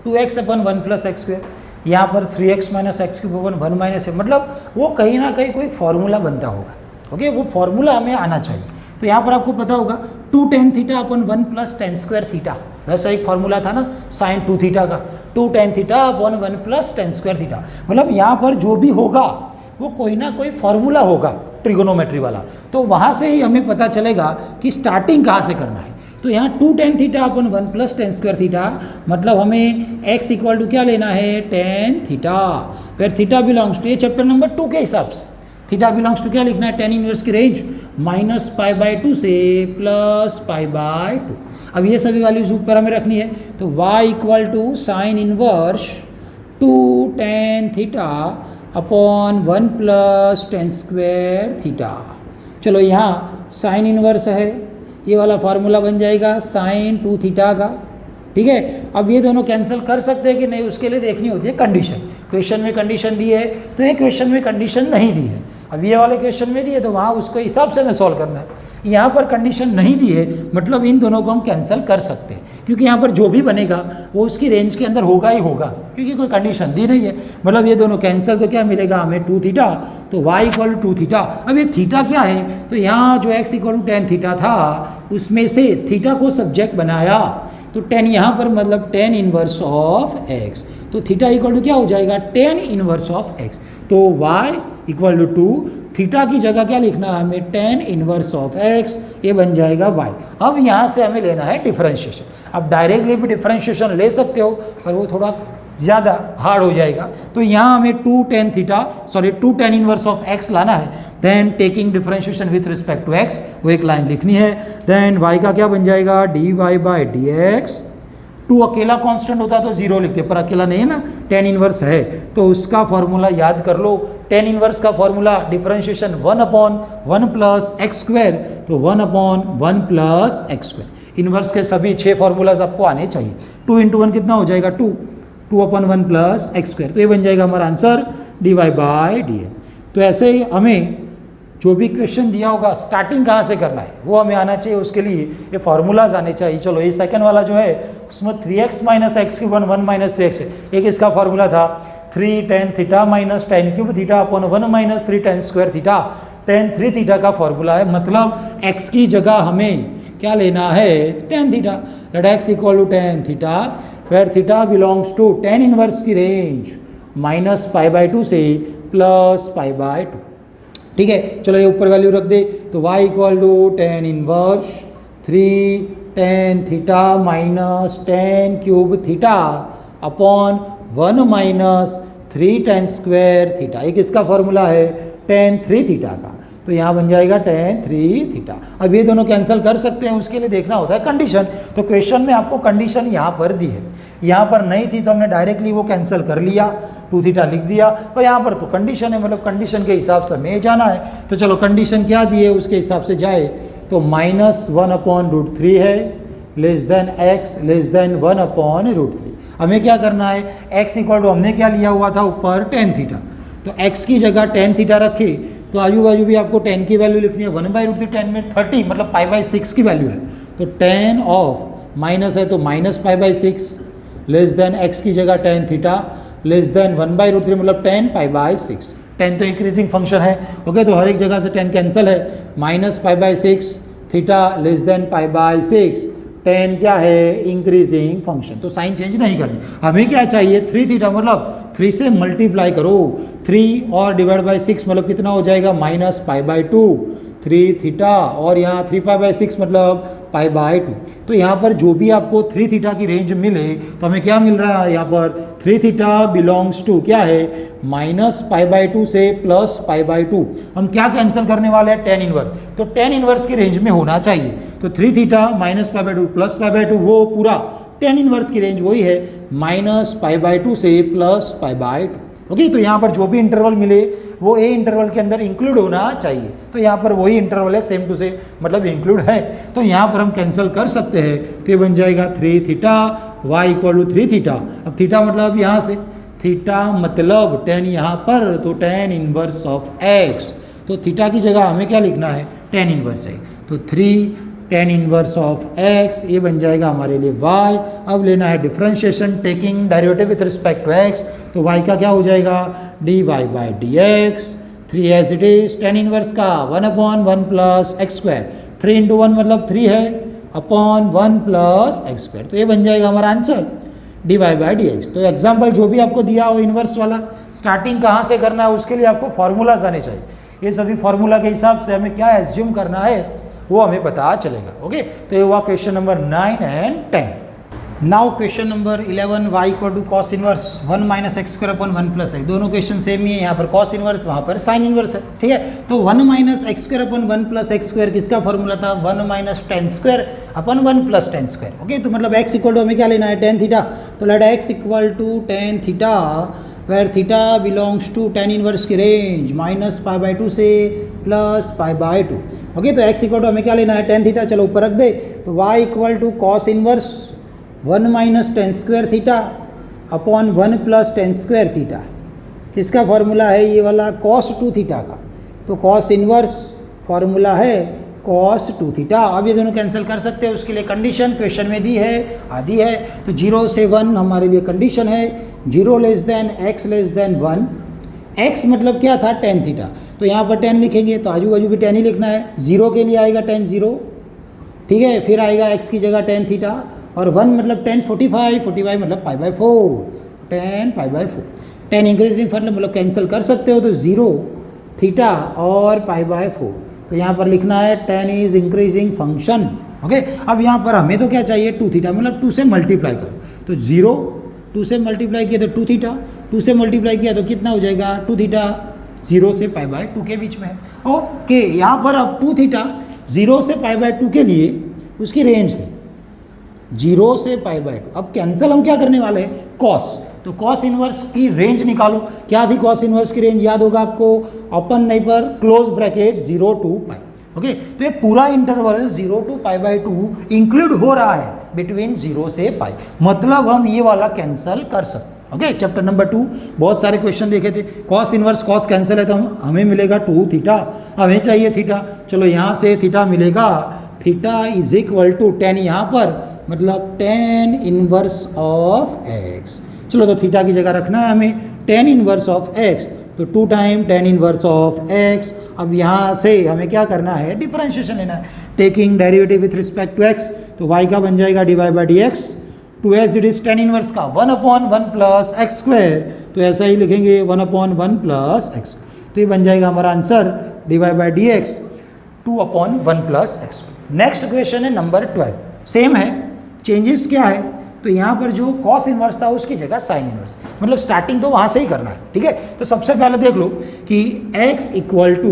2x अपन 1 प्लस एक्स स्क्वायर, यहाँ पर 3x माइनस एक्स क्यूब अपन 1 माइनस है, मतलब वो कहीं ना कहीं कोई फॉर्मूला बनता होगा। ओके, वो फॉर्मूला हमें आना चाहिए। तो यहाँ पर आपको पता होगा 2 tan थीटा अपन 1 प्लस टेन स्क्वायर थीटा, वैसा एक फॉर्मूला था ना साइन 2 थीटा का, 2 tan थीटा अपन 1 प्लस टेन स्क्वायर थीटा, मतलब यहाँ पर जो भी होगा वो कोई ना कोई फॉर्मूला होगा ट्रिगोनोमेट्री वाला, तो वहाँ से ही हमें पता चलेगा कि स्टार्टिंग कहाँ से करना है। तो यहाँ 2 tan थीटा अपन 1 प्लस टेन स्क्वायर थीटा मतलब हमें x इक्वल टू क्या लेना है tan थीटा, फिर थीटा बिलोंग्स टू, ये चैप्टर नंबर 2 के हिसाब से थीटा बिलोंग्स टू क्या लिखना है tan इनवर्स की रेंज माइनस पाई बाई 2 से प्लस पाई बाई 2। अब ये सभी वैल्यूज ऊपर हमें रखनी है, तो y equal to sine inverse 2 tan theta upon 1 plus tan square theta. चलो यहाँ साइन इनवर्स है, ये वाला फार्मूला बन जाएगा साइन 2 थीटा का, ठीक है। अब ये दोनों कैंसिल कर सकते हैं कि नहीं, उसके लिए देखनी होती है कंडीशन। क्वेश्चन में कंडीशन दी है तो ये क्वेश्चन में कंडीशन नहीं दी है, अब ये वाले क्वेश्चन में दी है तो वहाँ उसको हिसाब से हमें सॉल्व करना है। यहाँ पर कंडीशन नहीं दी है मतलब इन दोनों को हम कैंसिल कर सकते हैं, क्योंकि यहाँ पर जो भी बनेगा वो उसकी रेंज के अंदर होगा ही होगा, क्योंकि कोई कंडीशन दी नहीं है। मतलब ये दोनों कैंसिल तो क्या मिलेगा हमें 2 थीटा, तो y इक्वल टू 2 थीटा। अब ये थीटा क्या है, तो यहाँ जो x equal to tan theta था उसमें से थीटा को सब्जेक्ट बनाया, तो टेन यहाँ पर मतलब टेन इनवर्स ऑफ x, तो थीटा इक्वल टू क्या हो जाएगा टेन इनवर्स ऑफ x। तो y इक्वल टू 2, थीटा की जगह क्या लिखना है हमें, टेन इनवर्स ऑफ एक्स, ये बन जाएगा वाई। अब यहाँ से हमें लेना है डिफरेंशिएशन। अब डायरेक्टली भी डिफरेंशिएशन ले सकते हो पर वो थोड़ा ज़्यादा हार्ड हो जाएगा, तो यहाँ हमें two tan inverse of x लाना है। Then taking differentiation with respect to x, वो एक लाइन लिखनी है। देन वाई का क्या बन जाएगा, d y by d x. Two अकेला कांस्टेंट होता तो जीरो लिखते, पर अकेला नहीं है ना, टेन इनवर्स है, तो उसका फॉर्मूला याद कर लो। टेन इनवर्स का formula differentiation 1/1 plus x square, तो 1/1 प्लस एक्स स्क्वायर। इनवर्स के सभी 6 फॉर्मूलाज आपको आने चाहिए। 2 × 1 कितना हो जाएगा, 2/1 प्लस एक्स स्क्वायर, तो ये बन जाएगा हमारा answer d y by d a. तो ऐसे ही हमें जो भी क्वेश्चन दिया होगा स्टार्टिंग कहाँ से करना है वो हमें आना चाहिए, उसके लिए ये फार्मूलाज आने चाहिए। चलो ये सेकंड वाला जो है उसमें 3x minus x cube 1 minus 3x है। एक इसका फार्मूला था 3 tan theta minus tan cube theta upon 1 minus 3 tan square theta. tan 3 theta का फार्मूला है, मतलब x की जगह हमें क्या लेना है, tan theta. Let x equal to tan theta where theta belongs to tan inverse की रेंज -π/2 से +π/2। ठीक है, चलो ये ऊपर वैल्यू रख दे, तो y equal to tan inverse 3 tan theta minus tan cube theta upon 1 minus 3 tan square theta. एक इसका फॉर्मूला है tan 3 थीटा का, तो यहाँ बन जाएगा tan 3 थीटा। अब ये दोनों कैंसिल कर सकते हैं, उसके लिए देखना होता है कंडीशन। तो क्वेश्चन में आपको कंडीशन यहाँ पर दी है, यहाँ पर नहीं थी तो हमने डायरेक्टली वो कैंसिल कर लिया, 2 थीटा लिख दिया, पर यहाँ पर तो कंडीशन है, मतलब कंडीशन के हिसाब से हमें जाना है। तो चलो कंडीशन क्या दी है उसके हिसाब से जाए, तो -1/√3 है, less than x less than 1/√3। हमें क्या करना है, x इक्वल टू हमने क्या लिया हुआ था ऊपर tan थीटा, तो x की जगह tan थीटा रखे, तो आजू बाजू भी आपको tan की वैल्यू लिखनी है। 1/√3 tan में 30 मतलब π/6 की वैल्यू है, तो tan ऑफ माइनस है तो -π/6 लेस देन x की जगह tan थीटा लेस देन 1/√3 मतलब tan π/6। tan तो इंक्रीजिंग फंक्शन है, ओके, तो हर एक जगह से tan कैंसिल है। -π/6 थीटा लेस देन π/6, tan क्या है, इंक्रीजिंग फंक्शन, तो साइन चेंज नहीं करनी। हमें क्या चाहिए, 3 थीटा, मतलब 3 से मल्टीप्लाई करो, 3 और डिवाइड बाई 6 मतलब कितना हो जाएगा, -π/2 3 थीटा, और यहाँ 3π/6 मतलब π/2। तो यहाँ पर जो भी आपको 3 थीटा की रेंज मिले, तो हमें क्या मिल रहा है यहाँ पर, 3 थीटा बिलोंग्स टू क्या है, -π/2 से +π/2। हम क्या कैंसिल करने वाले हैं, tan इनवर्स, तो tan इनवर्स की रेंज में होना चाहिए। तो 3 थीटा -π/2 +π/2, वो पूरा tan इनवर्स की रेंज वही है -π/2 से +π/2। ओके, तो यहाँ पर जो भी इंटरवल मिले वो ए इंटरवल के अंदर इंक्लूड होना चाहिए, तो यहाँ पर वही इंटरवल है, सेम टू सेम मतलब इंक्लूड है, तो यहाँ पर हम कैंसिल कर सकते हैं। तो ये बन जाएगा 3 theta y equal to 3 theta. अब थीटा मतलब यहाँ से, थीटा मतलब tan यहाँ पर, तो tan इनवर्स ऑफ x, तो थीटा की जगह हमें क्या लिखना है, tan इनवर्स है, तो 3 tan इनवर्स ऑफ x, ये बन जाएगा हमारे लिए y। अब लेना है differentiation taking derivative with respect to x, तो y का क्या हो जाएगा, d y by d x, 3 as it is, tan inverse का 1/1 प्लस एक्स स्क्वायर, 3 × 1 मतलब 3 है, अपॉन 1 प्लस एक्स स्क्वायर, तो ये बन जाएगा हमारा answer d y by d x. तो एग्जाम्पल जो भी आपको दिया हो इनवर्स वाला, स्टार्टिंग कहाँ से करना है उसके लिए आपको फार्मूलाज आने चाहिए। ये सभी फार्मूला के हिसाब से हमें क्या एज्यूम करना है वो हमें पता चलेगा। ओके, तो ये हुआ question number 9 and 10। Now question number 11, y equal to cos inverse 1 minus x square upon 1 plus x. दोनों क्वेश्चन सेम ही है, यहाँ पर कॉस इनवर्स वहाँ पर साइन इनवर्स है, ठीक है। तो 1 minus x square upon 1 plus x square किसका फॉर्मूला था, 1 minus tan square upon 1 plus tan square. Okay, तो मतलब x इक्वल टू हमें क्या लेना है, tan थीटा, तो let x equal to tan theta where theta belongs to tan inverse की रेंज -π/2 से +π/2। ओके, तो x इक्वल टू हमें क्या लेना है, tan थीटा, चलो ऊपर रख दे, तो y equal to cos inverse 1 minus tan square theta upon 1 plus tan square theta. किसका फॉर्मूला है ये वाला, cos 2 थीटा का, तो cos इनवर्स फॉर्मूला है cos 2 थीटा। अब ये दोनों कैंसिल कर सकते हैं, उसके लिए कंडीशन क्वेश्चन में दी है, आदि है, तो 0 से 1 हमारे लिए कंडीशन है, 0 less than x less than 1। x मतलब क्या था, tan थीटा, तो यहाँ पर tan लिखेंगे, तो आजू बाजू भी tan ही लिखना है। 0 के लिए आएगा tan 0, ठीक है, फिर आएगा x की जगह tan थीटा, और 1 मतलब tan 45, 45 मतलब π/4, tan π/4। tan इंक्रीजिंग मतलब कैंसिल कर सकते हो, तो 0 थीटा और पाई बाय 4। तो यहाँ पर लिखना है ten is increasing function. Okay, अब यहाँ पर हमें तो क्या चाहिए 2 थीटा, मतलब 2 से मल्टीप्लाई करो तो 0, 2 से मल्टीप्लाई किया तो 2 थीटा, 2 से मल्टीप्लाई किया तो कितना हो जाएगा 2 थीटा, 0 से पाई बाय 2 के बीच में है। ओके, यहाँ पर अब 2 थीटा 0 से पाई बाय 2 के लिए उसकी रेंज है 0 से पाई बाय 2। अब कैंसिल हम क्या करने वाले हैं कॉस, तो कॉस इनवर्स की रेंज निकालो। क्या थी कॉस इनवर्स की रेंज, याद होगा आपको, ओपन नहीं पर close bracket 0 to pi. Okay, तो ये पूरा interval 0 to pi by 2 include हो रहा है बिटवीन 0 से पाई, मतलब हम ये वाला कैंसिल कर सकते। ओके, चैप्टर नंबर 2 बहुत सारे क्वेश्चन देखे थे। कॉस इनवर्स कॉस कैंसिल है तो हमें मिलेगा 2 थीटा, हमें चाहिए थीटा। चलो यहाँ से थीटा मिलेगा, थीटा इज इक्वल टू 10 यहाँ पर, मतलब 10 इनवर्स ऑफ x। चलो तो थीटा की जगह रखना है हमें 10 इनवर्स ऑफ x, तो 2 टाइम 10 इनवर्स ऑफ x। अब यहाँ से हमें क्या करना है डिफरेंशिएशन लेना है, taking derivative with respect to x, तो y का बन जाएगा dy by d x, 2s it is 10 inverse का 1/1 प्लस एक्स स्क्वायर, तो ऐसा ही लिखेंगे 1/1 प्लस एक्स, तो ये बन जाएगा हमारा answer dy by d x 2/1 plus x. Next question है नंबर 12, सेम है, चेंजेस क्या है, तो यहाँ पर जो कॉस इनवर्स था उसकी जगह साइन इनवर्स, मतलब स्टार्टिंग तो वहाँ से ही करना है। ठीक है, तो सबसे पहले देख लो कि x इक्वल टू,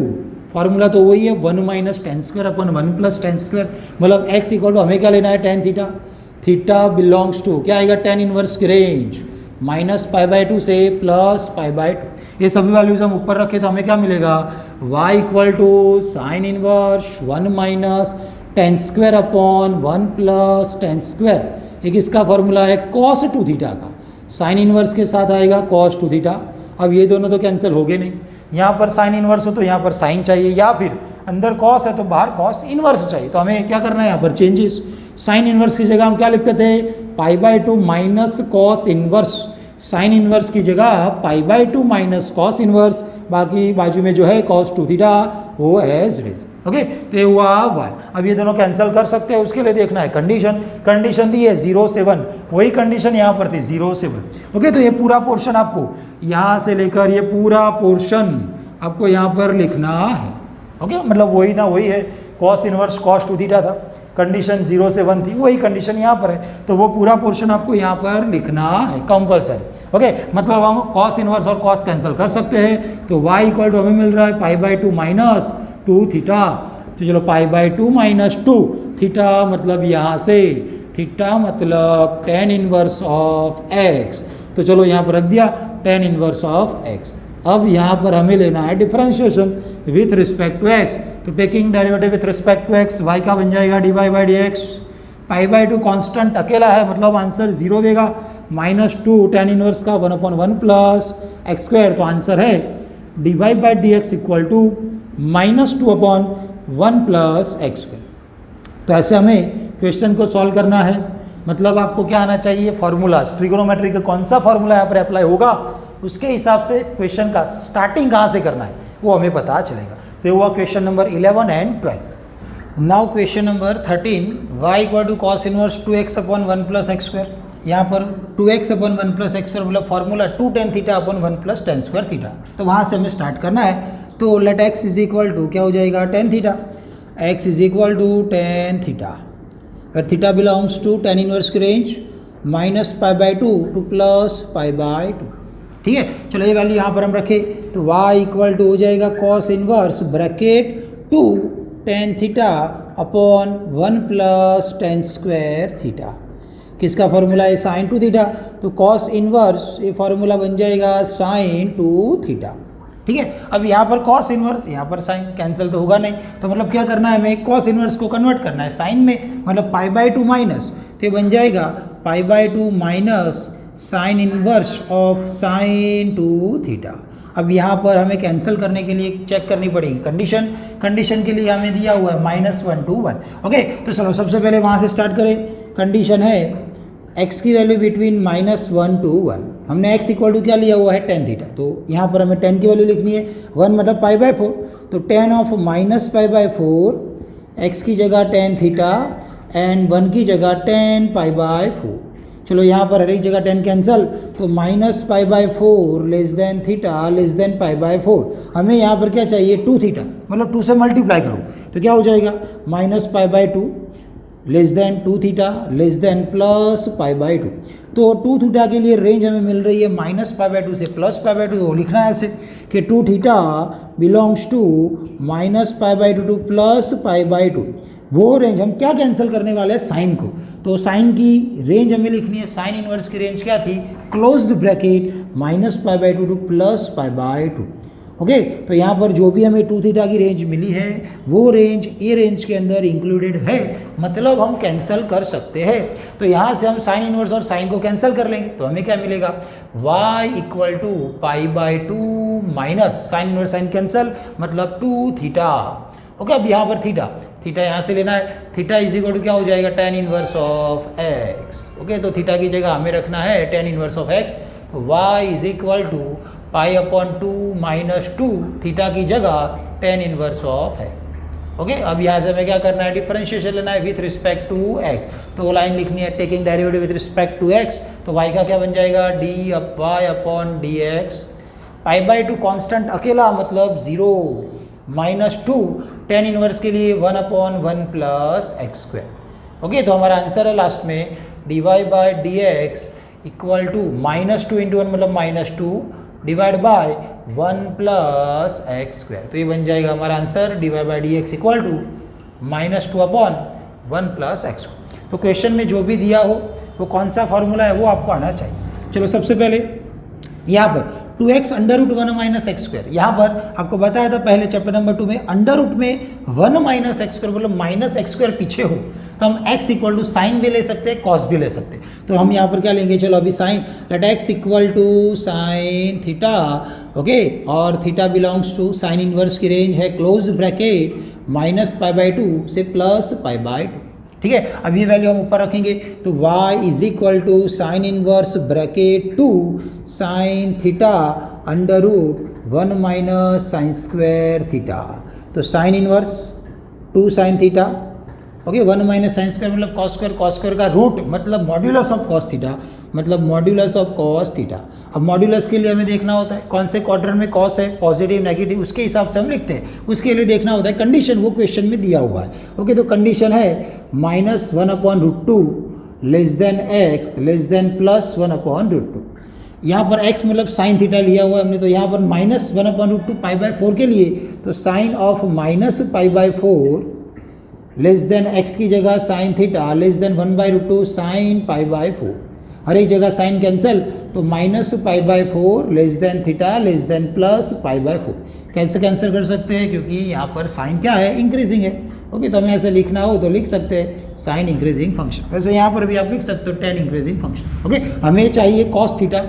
फॉर्मूला तो वही है 1 minus tan square upon 1 plus tan square, मतलब x इक्वल टू हमें क्या लेना है tan theta, theta belongs to क्या आएगा tan इनवर्स की रेंज माइनस पाई बाय 2 से प्लस पाई बाय 2। ये सभी वैल्यूज हम ऊपर रखे तो हमें क्या मिलेगा y equal to sine inverse 1 minus tan square upon 1 plus tan square. एक इसका फॉर्मूला है cos 2 थीटा का, साइन इनवर्स के साथ आएगा cos 2 थीटा। अब ये दोनों तो कैंसिल हो गए नहीं, यहाँ पर साइन इनवर्स हो तो यहाँ पर साइन चाहिए, या फिर अंदर cos है तो बाहर cos इनवर्स चाहिए, तो हमें क्या करना है यहाँ पर चेंजेस। साइन इनवर्स की जगह हम क्या लिखते थे पाई by 2 minus cos inverse, sign inverse की जगह पाई बाय 2 माइनस कॉस इनवर्स, बाकी बाजू में जो है cos 2 थीटा वो एज इट इज। ओके, तो ये हुआ y। अब ये दोनों कैंसिल कर सकते हैं, उसके लिए देखना है कंडीशन, कंडीशन दी है 0 से 1, वही कंडीशन यहाँ पर थी 0 से 1। ओके, तो ये पूरा पोर्शन आपको यहाँ से लेकर ये पूरा पोर्शन आपको यहाँ पर लिखना है। ओके, मतलब वही ना वही है, कॉस इनवर्स cos 2 थीटा था, कंडीशन 0 से 1 थी, वही कंडीशन यहाँ पर है, तो वो पूरा पोर्शन आपको यहाँ पर लिखना है कंपल्सरी। ओके, मतलब हम कॉस इनवर्स और कॉस कैंसिल कर सकते हैं, तो y इक्वल टू हमें मिल रहा है पाई बाय 2 माइनस 2 थीटा, तो चलो पाई बाय 2 माइनस 2 थीटा, मतलब यहाँ से थीटा मतलब tan इनवर्स ऑफ x, तो चलो यहाँ पर रख दिया tan इनवर्स ऑफ x। अब यहाँ पर हमें लेना है differentiation with respect to x, तो taking derivative with respect to x, y का बन जाएगा dy by d x, pi by 2 constant अकेला है मतलब आंसर 0 देगा, माइनस 2 tan इनवर्स का 1/1 प्लस एक्स स्क्वायर, तो आंसर है dy by d x equal to -2/1 plus x square. तो ऐसे हमें क्वेश्चन को सॉल्व करना है, मतलब आपको क्या आना चाहिए फॉर्मूला, ट्रिगोनोमेट्री का कौन सा फॉर्मूला यहाँ पर अप्लाई होगा उसके हिसाब से क्वेश्चन का स्टार्टिंग कहाँ से करना है वो हमें पता चलेगा। तो ये हुआ question number 11 and 12। Now question number 13, y equal to cos inverse 2x upon 1 plus x square, यहाँ पर 2x upon 1 plus x square मतलब formula 2 tan theta upon 1 plus tan square theta, तो वहाँ से हमें स्टार्ट करना है। तो let x is equal to क्या हो जाएगा tan theta, x is equal to tan theta, where theta belongs to tan inverse की range minus pi by 2 to plus pi by 2। ठीक है, चलो ये वैल्यू यहाँ पर हम रखें तो y इक्वल टू हो जाएगा cos inverse bracket 2 tan theta upon 1 plus tan square theta, किसका फॉर्मूला है साइन 2 थीटा, तो cos इनवर्स ये फॉर्मूला बन जाएगा साइन 2 थीटा। ठीक है, अब यहाँ पर cos इनवर्स यहाँ पर साइन कैंसिल तो होगा नहीं, तो मतलब क्या करना है हमें cos इनवर्स को कन्वर्ट करना है साइन में, मतलब पाई बाय 2 माइनस, तो ये बन जाएगा पाई by 2 minus sine inverse of sine 2 theta. अब यहाँ पर हमें कैंसिल करने के लिए चेक करनी पड़ेगी कंडीशन, कंडीशन के लिए हमें दिया हुआ है -1 to 1। ओके, तो चलो सबसे पहले वहाँ से स्टार्ट करें। कंडीशन है x की वैल्यू बिटवीन -1 to 1, हमने x इक्वल टू क्या लिया हुआ है tan थीटा, तो यहाँ पर हमें tan की वैल्यू लिखनी है 1 मतलब पाई बाय 4, तो tan of minus pi bye 4, x की जगह tan थीटा एंड 1 की जगह tan पाई बाय 4। चलो यहाँ पर हर एक जगह टेन कैंसिल, तो minus pi by four less than theta less than pi by four. हमें यहाँ पर क्या चाहिए, 2 थीटा, मतलब 2 से मल्टीप्लाई करो तो क्या हो जाएगा, minus pi by 2 less then 2 theta less than plus pi by 2। तो 2 थीटा के लिए रेंज हमें मिल रही है माइनस पाई बाई 2 से प्लस पाई बाई 2, तो लिखना है ऐसे कि 2 theta belongs to minus pi by 2 to plus pi by 2। वो रेंज हम क्या कैंसिल करने वाले हैं, साइन को, तो साइन की रेंज हमें लिखनी है, साइन इनवर्स की रेंज क्या थी, closed bracket minus pi by 2 to plus pi by 2। Okay, तो यहाँ पर जो भी हमें 2 थीटा की रेंज मिली है वो रेंज ए रेंज के अंदर इंक्लूडेड है, मतलब हम कैंसिल कर सकते हैं। तो यहाँ से हम साइन इनवर्स और साइन को कैंसिल कर लेंगे, तो हमें क्या मिलेगा, y equal to pi by 2 minus sine inverse sine cancel, मतलब 2 थीटा। ओके, अब यहाँ पर थीटा थीटा यहाँ से लेना है, थीटा इज इक्वल टू क्या हो जाएगा, tan inverse of x। Okay, तो थीटा की जगह हमें रखना है tan इनवर्स ऑफ x, तो y is equal to pi upon 2 minus 2, theta की जगह tan inverse of x। Okay, अब यहाँ से हमें क्या करना है, डिफरेंशिएशन लेना है विथ रिस्पेक्ट टू x, तो वो लाइन लिखनी है taking derivative with respect to x, तो y का क्या बन जाएगा, dy upon dx। Pi by 2 constant अकेला मतलब 0, माइनस 2 tan इनवर्स के लिए 1 upon 1 plus x square. Okay, तो हमारा आंसर है लास्ट में dy by d x equal to minus 2 into 1 मतलब minus 2 divide by 1 plus x square. तो ये बन जाएगा हमारा answer dy by d x equal to minus 2 upon 1 plus x. तो क्वेश्चन में जो भी दिया हो वो कौन सा फॉर्मूला है वो आपको आना चाहिए। चलो सबसे पहले यहाँ पर 2x under root 1 minus x square, यहाँ पर आपको बताया था पहले चैप्टर नंबर 2 में, अंडर रूट में 1 माइनस एक्स स्क्वायर मतलब माइनस एक्स स्क्वायर पीछे हो तो हम x इक्वल टू साइन भी ले सकते हैं, कॉस भी ले सकते हैं। तो हम यहाँ पर क्या लेंगे, चलो अभी sine, let x equal to sine theta. Okay, और theta belongs to sine inverse की रेंज है close bracket minus pi by 2 से प्लस पाई बाई 2। ठीक है, अब ये वैल्यू हम ऊपर रखेंगे तो y is equal to sine inverse bracket 2 sine theta under root 1 minus sine square theta. तो sine inverse 2 sine theta, okay, 1 minus sine square मतलब कॉस स्क्वायर का रूट मतलब मॉड्यूलस ऑफ कॉस थीटा, मतलब modulus of cos theta. अब modulus के लिए हमें देखना होता है कौन से क्वाड्रेंट में कॉस है, पॉजिटिव नेगेटिव, उसके हिसाब से हम लिखते हैं। उसके लिए देखना होता है कंडीशन, वो क्वेश्चन में दिया हुआ है। ओके, तो कंडीशन है minus 1 upon root 2 less than x less than plus 1 upon root 2। यहाँ पर x मतलब साइन थीटा लिया हुआ है हमने, तो यहाँ पर minus 1 upon root 2 pi by 4 के लिए, तो sine of minus pi by 4 less than x की जगह sine theta less than 1 by root 2 sine pi by 4। हर एक जगह साइन कैंसिल, तो minus pi by 4 less than theta less than plus pi by 4। कैसे कैंसिल कर सकते हैं, क्योंकि यहाँ पर साइन क्या है, इंक्रीजिंग है। ओके, तो हमें ऐसे लिखना हो तो लिख सकते हैं साइन इंक्रीजिंग फंक्शन, वैसे यहाँ पर भी आप लिख सकते हो टेन इंक्रीजिंग फंक्शन। ओके, हमें चाहिए कॉस थीटा,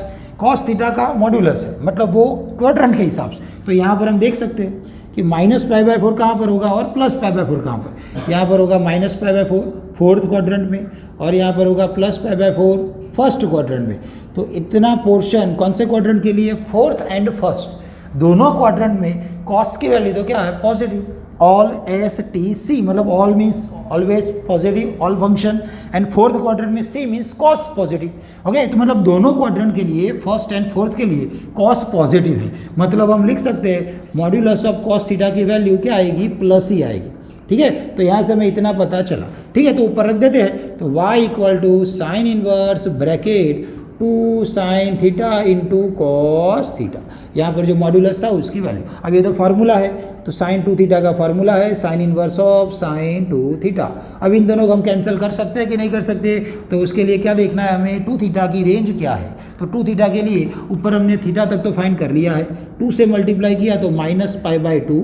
कॉस थीटा का मॉड्यूलस है मतलब वो क्वाड्रेंट के हिसाब से। तो यहाँ पर हम देख सकते हैं कि माइनस पाई बाई 4 कहाँ पर होगा और प्लस पाई बाई 4 कहाँ पर, यहाँ पर होगा minus pi by 4 fourth quadrant में, और यहाँ पर होगा plus pi by 4 first quadrant में। तो इतना पोर्शन कौन से क्वाड्रेंट के लिए, फोर्थ एंड फर्स्ट, दोनों क्वाड्रेंट में कॉस की वैल्यू तो क्या है, positive. All S T C मतलब all means always positive, all function, and fourth quadrant में C means cos positive. Okay, तो मतलब दोनों क्वाड्रेंट के लिए फर्स्ट एंड फोर्थ के लिए कॉस पॉजिटिव है, मतलब हम लिख सकते हैं मॉड्यूलस ऑफ कॉस थीटा की वैल्यू क्या आएगी, प्लस ही आएगी। ठीक है, तो यहाँ से हमें इतना पता चला। ठीक है, तो ऊपर रख देते हैं, तो y equal to sine inverse bracket 2 sine theta into cos theta, यहाँ पर जो मॉड्यूलस था उसकी वैल्यू। अब ये तो फार्मूला है, तो साइन 2 थीटा का फार्मूला है sign inverse of sine 2 theta. अब इन दोनों को हम कैंसिल कर सकते हैं कि नहीं कर सकते, तो उसके लिए क्या देखना है हमें, 2 थीटा की रेंज क्या है। तो 2 थीटा के लिए ऊपर हमने थीटा तक तो फाइंड कर लिया है, 2 से मल्टीप्लाई किया तो minus pi by 2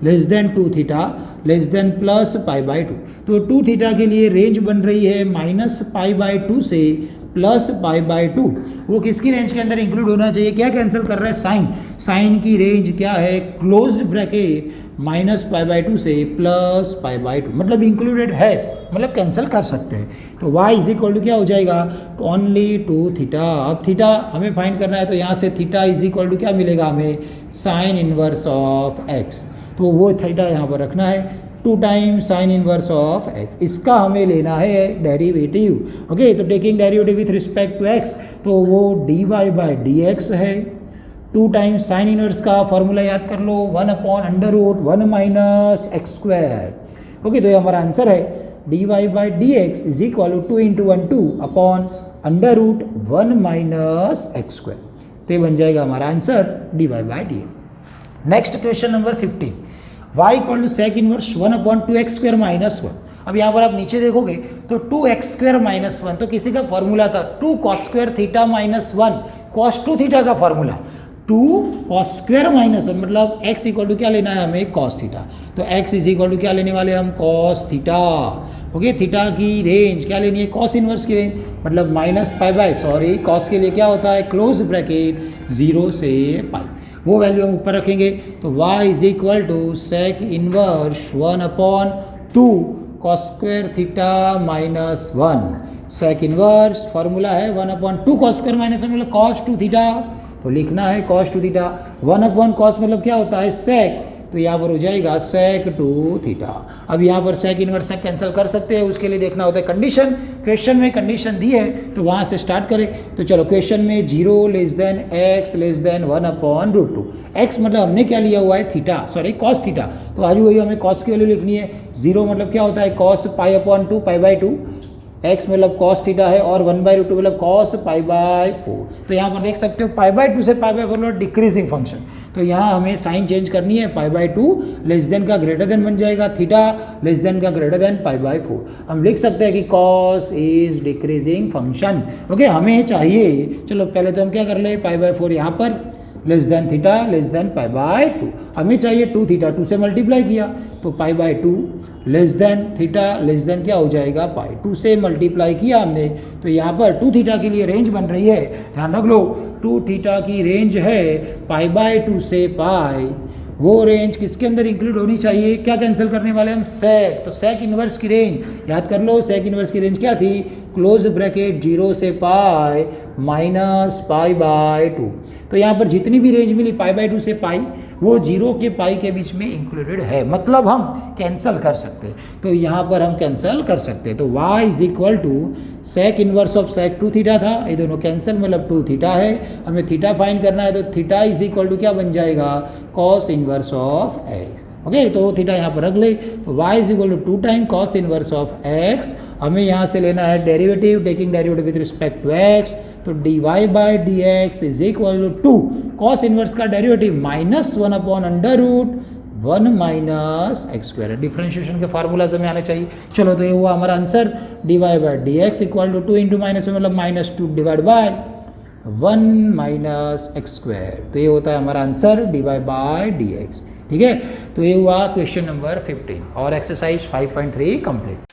less then 2 theta less than plus pi by 2। तो 2 थीटा के लिए रेंज बन रही है माइनस पाई बाई 2 से प्लस पाई बाई 2। वो किसकी रेंज के अंदर इंक्लूड होना चाहिए, क्या कैंसिल कर रहा है, साइन। साइन की रेंज क्या है, closed bracket minus pi by 2 से प्लस पाई बाई 2, मतलब इंक्लूडेड है, मतलब कैंसिल कर सकते हैं। तो y इज इक्वल टू क्या हो जाएगा, ओनली 2 थीटा। अब थीटा हमें फाइंड करना है, तो यहाँ से थीटा इज इक्वल टू क्या मिलेगा हमें, साइन इनवर्स ऑफ x। तो वो थीटा यहाँ पर रखना है, 2 times sine inverse of x, इसका हमें लेना है डेरिवेटिव। ओके, तो taking derivative with respect to x, तो वो dy बाई dx है। 2 टाइम्स साइन इनवर्स का फॉर्मूला याद कर लो, 1/√1 माइनस एक्स स्क्वायर। ओके, तो ये हमारा आंसर है dy by dx is equal to 2 upon √1 minus x square. तो ये बन जाएगा हमारा answer dy by dx। Next question number 15, y equal to sec inverse 1/2x square minus 1। अब यहाँ पर आप नीचे देखोगे तो 2x स्क्वायर माइनस 1 तो किसी का फॉर्मूला था 2 cos square theta minus 1 cos 2 theta का फॉर्मूला। 2 कॉस स्क्वायर माइनस 1 मतलब x इक्वल टू क्या लेना है हमें, कॉस थीटा। तो x इज इक्वल टू क्या लेने वाले हम, कॉस थीटा। ओके, थीटा की रेंज क्या लेनी है, कॉस इनवर्स की रेंज, मतलब minus pi bye, sorry cos के लिए क्या होता है, क्लोज ब्रैकेट 0 से पाई, वो वैल्यू हम ऊपर रखेंगे। तो y is equal to sec inverse 1/2 cos square theta minus 1। Sec inverse formula है 1/2 कॉस स्क्वायर माइनस 1 मतलब कॉस 2 थीटा, तो लिखना है कॉस 2 थीटा। 1/1 कॉस मतलब क्या होता है, सेक, तो यहाँ पर हो जाएगा सेक 2 थीटा। अब यहाँ पर सेक इनवर्स सेक कैंसिल कर सकते हैं, उसके लिए देखना होता है कंडीशन। क्वेश्चन में कंडीशन दी है तो वहाँ से स्टार्ट करें। तो चलो क्वेश्चन में 0 less than x less than 1/√2, x मतलब हमने क्या लिया हुआ है, थीटा, सॉरी कॉस थीटा, तो आज वही हमें कॉस की वैल्यू लिखनी है। 0 मतलब क्या होता है, कॉस π/2 π/2, x मतलब कॉस थीटा है और 1/√2 मतलब कॉस π/4। तो यहाँ पर देख सकते हो π/2 से π/4 मतलब डिक्रीजिंग फंक्शन, तो यहाँ हमें साइन चेंज करनी है, π/2 लेस देन का ग्रेटर देन बन जाएगा, थीटा लेस देन का ग्रेटर देन π/4। हम लिख सकते हैं कि cos is decreasing function. Okay, हमें चाहिए, चलो पहले तो हम क्या कर ले, π/4 यहाँ पर less than theta less than π/2, हमें चाहिए 2 थीटा, 2 से मल्टीप्लाई किया तो π/2 less than theta less than क्या हो जाएगा, पाई, 2 से मल्टीप्लाई किया हमने, तो यहाँ पर 2 थीटा के लिए रेंज बन रही है, ध्यान रख लो 2 थीटा की रेंज है π/2 से पाई, वो रेंज किसके अंदर इंक्लूड होनी चाहिए, क्या कैंसिल करने वाले हम, सेक, तो सेक इनवर्स की रेंज याद कर लो, सेक इनवर्स की रेंज क्या थी, क्लोज ब्रैकेट 0 से पाई माइनस π/2। तो यहाँ पर जितनी भी रेंज मिली π/2 से पाई वो 0 के पाई के बीच में इंक्लूडेड है, मतलब हम कैंसिल कर सकते हैं, तो यहाँ पर हम कैंसिल कर सकते हैं। तो y is equal to sec inverse of sec 2 theta था, ये दोनों कैंसिल मतलब 2 थीटा है, हमें थीटा फाइंड करना है, तो थीटा इज इक्वल टू क्या बन जाएगा, cos inverse of x। Okay, तो थीटा यहाँ पर रख ले, तो y is equal to 2 time cos inverse of x, हमें यहाँ से लेना है derivative, taking derivative with respect to x, तो dy by dx is equal to 2 cos inverse का derivative minus 1/√1 minus x square, differentiation के फार्मूलाज हमें आने चाहिए। चलो तो ये हुआ हमारा answer, dy by dx equal to 2 into minus मतलब -2 divide by 1 minus x square, तो ये होता है हमारा आंसर dy बाई dx। ठीक है, तो ये हुआ क्वेश्चन नंबर 15 और एक्सरसाइज 5.3 कंप्लीट।